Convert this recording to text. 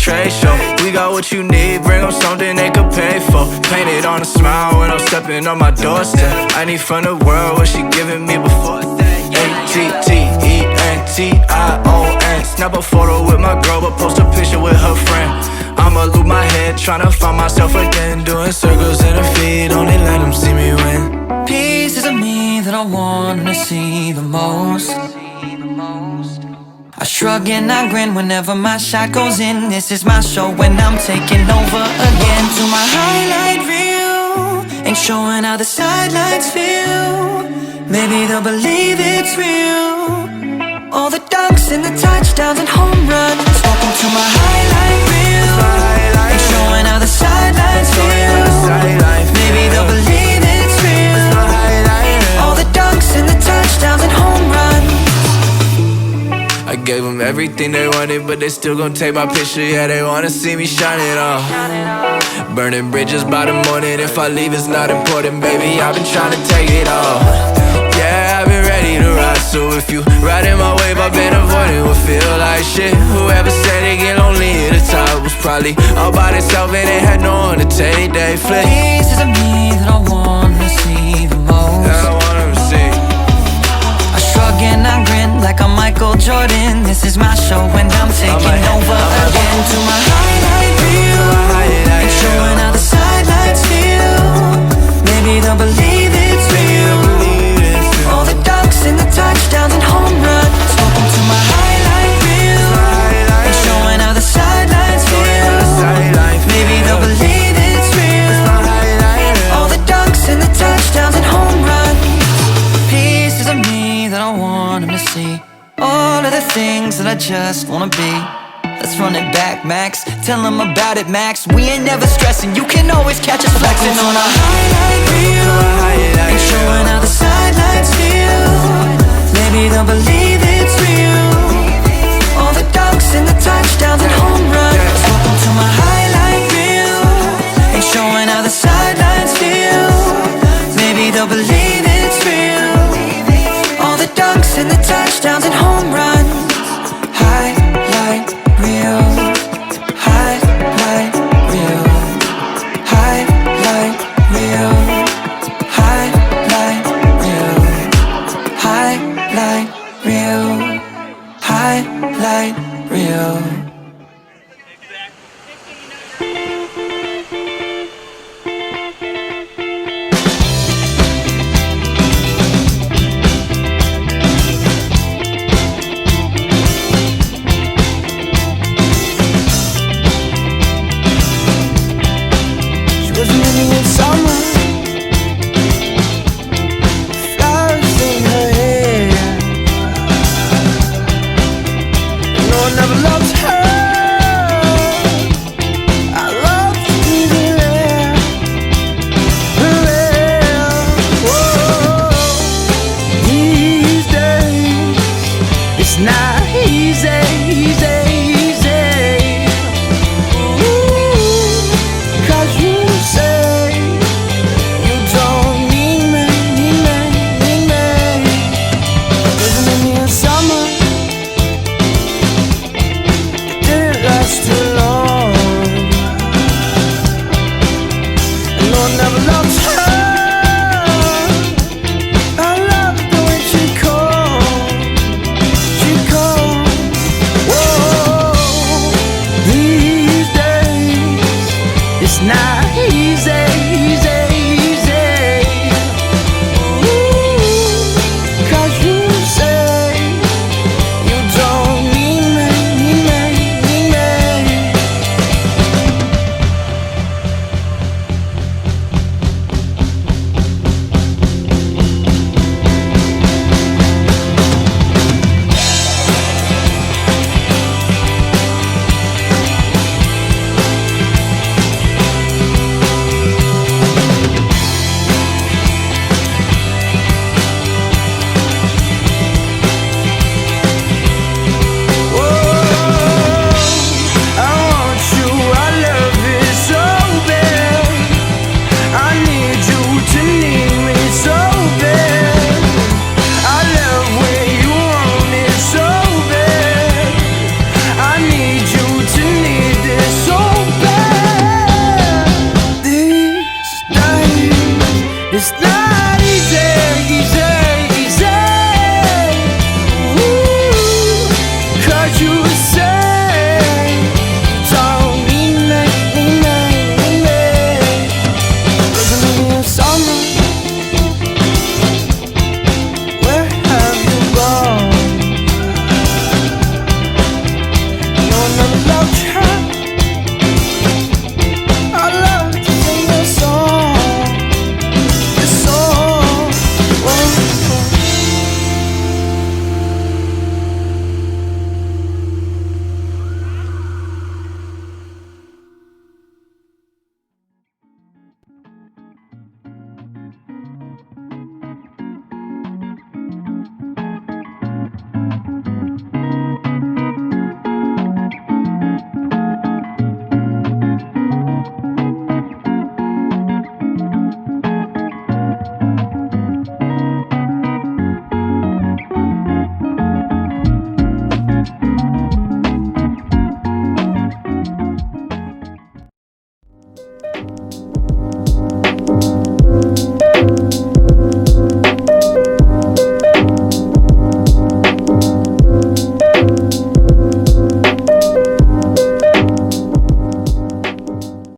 trade show. We got what you need, bring them something they could pay for. Painted on a smile when I'm stepping on my doorstep. I need from the world what she giving me before that. A-T-T-E-N-T-I-O-N. Snap a photo with my girl, but post a picture with her friend. I'ma loop my head, tryna find myself again. Doing circles in her feet, only let them see me win. Pieces of me that I want to see the most. I shrug and I grin whenever my shot goes in. This is my show when I'm taking over again. To my highlight reel, ain't showing how the sidelines feel. Maybe they'll believe it's real. All the dunks and the touchdowns and home runs. Welcome to my highlight reel. Ain't showing how the sidelines feel. Maybe they'll believe it's real. All the dunks and the touchdowns and home runs. I gave them everything they wanted, but they still gon' take my picture. Yeah, they wanna see me shining on. Burning bridges by the morning. If I leave, it's not important, baby. I've been trying to take it all. Yeah, I've been ready to ride. So if you riding my wave, I've been avoiding what feel like shit. Whoever said they get lonely at the top was probably all by themselves and they had no one to take their flick. Pieces of me that I wanna see the most. Yeah, I want them to see. I shrug and I grin like I'm Michael Jordan. This is my show when I'm taking over again. To my highlight reel, ain't showing how the sidelines feel. Maybe they'll believe it's real. All the dunks and the touchdowns and home runs. Welcome to my highlight reel. Ain't showing how the sidelines feel. Maybe they'll believe it's real. All the dunks and the touchdowns and home runs. Pieces of me that I want them to see. All of the things that I just wanna be. Let's run it back, Max. Tell them about it, Max. We ain't never stressing. You can always catch us flexing on a highlight reel. Ain't showing how the sidelines feel. Maybe they'll believe it's real. All the dunks and the touchdowns and home runs. Welcome to my highlight reel. Ain't showing how the sidelines feel. Maybe they'll believe it's real. All the dunks and the touchdowns and home runs. Highlight reel. Highlight reel. Highlight reel. Highlight reel. Highlight reel. Highlight reel. Summer, flowers in her hair. No, I never loved her. I loved the air. Whoa. These days, it's not easy.